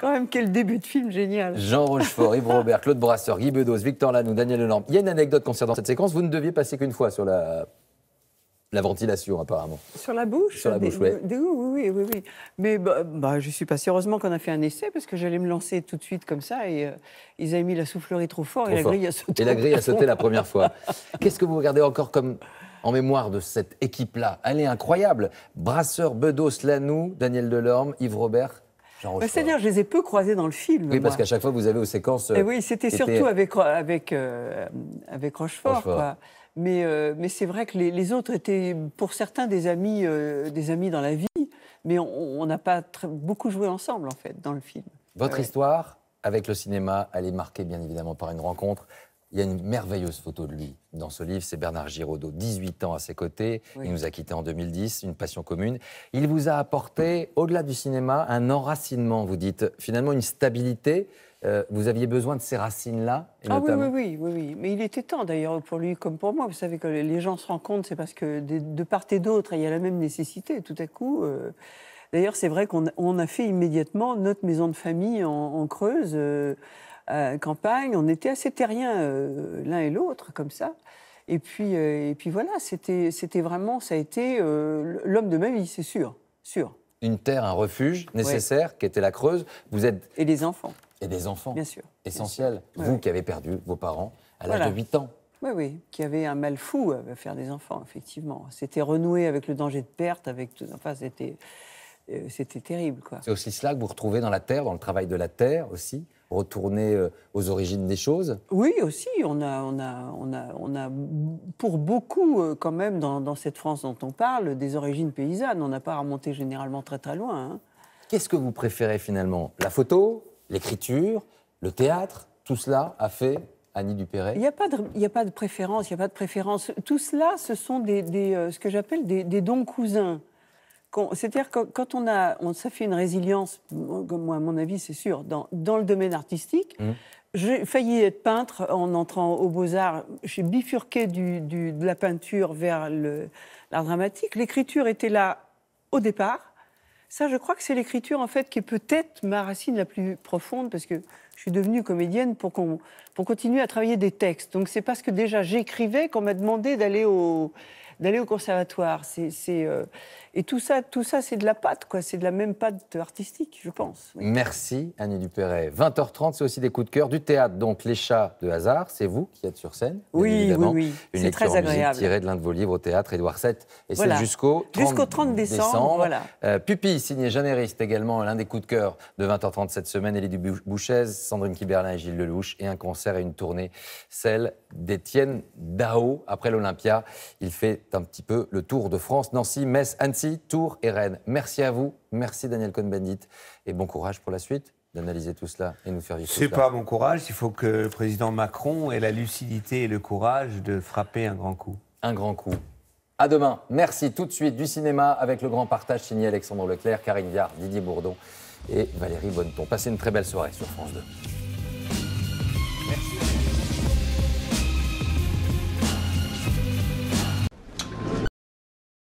Quand même, quel début de film génial. Jean Rochefort, Yves Robert, Claude Brasseur, Guy Bedos, Victor Lanoux, Daniel Lenormand. Il y a une anecdote concernant cette séquence. Vous ne deviez passer qu'une fois sur la ventilation, apparemment. Sur la bouche? Sur la bouche, oui. Oui. Mais je suis passée. Heureusement qu'on a fait un essai, parce que j'allais me lancer tout de suite comme ça. Et ils avaient mis la soufflerie trop fort et la grille a sauté. Et la grille a sauté la première fois. Qu'est-ce que vous regardez encore comme en mémoire de cette équipe-là? Elle est incroyable. Brasseur, Bedos, Lanoux, Daniel Delorme, Yves Robert. C'est-à-dire, je les ai peu croisés dans le film. Oui, parce qu'à chaque fois, vous avez aux séquences. Et oui, c'était surtout avec Rochefort. Quoi. Mais c'est vrai que les autres étaient, pour certains, des amis dans la vie. Mais on n'a pas beaucoup joué ensemble, en fait, dans le film. Votre histoire avec le cinéma, elle est marquée, bien évidemment, par une rencontre. Il y a une merveilleuse photo de lui dans ce livre, c'est Bernard Giraudot, 18 ans à ses côtés, il nous a quittés en 2010, une passion commune. Il vous a apporté, au-delà du cinéma, un enracinement, vous dites, finalement une stabilité. Vous aviez besoin de ces racines-là oui. Mais il était temps, d'ailleurs, pour lui comme pour moi. Vous savez que les gens se rencontrent, c'est parce que de part et d'autre, il y a la même nécessité, tout à coup. D'ailleurs, c'est vrai qu'on a fait immédiatement notre maison de famille en Creuse, campagne, on était assez terriens l'un et l'autre, comme ça. Et puis voilà, c'était vraiment, ça a été l'homme de ma vie, c'est sûr. Une terre, un refuge nécessaire, qui était la Creuse. Vous êtes... Et des enfants. Et des enfants. Bien sûr. Essentiel. Bien sûr. Vous qui avez perdu vos parents à l'âge de 8 ans. Oui, qui avait un mal fou à faire des enfants, effectivement. C'était renoué avec le danger de perte, c'était terrible, quoi. C'est aussi cela que vous retrouvez dans la terre, dans le travail de la terre aussi, retourner aux origines des choses. Oui, aussi, on a pour beaucoup quand même dans cette France dont on parle des origines paysannes. On n'a pas remonté généralement très très loin. Hein. Qu'est-ce que vous préférez finalement? La photo, l'écriture, le théâtre, tout cela a fait Annie Dupéret? Il n'y a pas de préférence, Tout cela, ce sont ce que j'appelle des dons cousins. C'est-à-dire que quand ça fait une résilience, moi, à mon avis, c'est sûr, dans le domaine artistique. J'ai failli être peintre en entrant aux Beaux-Arts. J'ai bifurqué de la peinture vers l'art dramatique. L'écriture était là au départ. Ça, je crois que c'est l'écriture, en fait, qui est peut-être ma racine la plus profonde, parce que je suis devenue comédienne pour continuer à travailler des textes. Donc, c'est parce que déjà j'écrivais qu'on m'a demandé d'aller au conservatoire. Et tout ça, c'est de la pâte, quoi. C'est de la même pâte artistique, je pense. Oui. Merci, Annie Dupéret. 20h30, c'est aussi des coups de cœur du théâtre. Donc, Les Chats de hasard, c'est vous qui êtes sur scène, oui, évidemment. Oui. Une lecture très agréable. en musique tirée de l'un de vos livres au théâtre, Édouard VII. Et voilà. c'est jusqu'au 30 décembre. Voilà. Pupille, signé Jeanne Hériste, également l'un des coups de cœur de 20h30 cette semaine. Élie Bouchez, Sandrine Kiberlin et Gilles Lelouch. Et un concert et une tournée, celle d'Étienne Dao. Après l'Olympia, il fait un petit peu le tour de France. Nancy, Metz, Annecy, Tours et Rennes. Merci à vous. Merci Daniel Cohn-Bendit. Et bon courage pour la suite d'analyser tout cela et nous faire vivre tout cela. C'est pas mon courage. Il faut que le président Macron ait la lucidité et le courage de frapper un grand coup. Un grand coup. À demain. Merci. Tout de suite du cinéma avec le grand partage signé Alexandre Leclerc, Karine Viard, Didier Bourdon et Valérie Bonneton. Passez une très belle soirée sur France 2.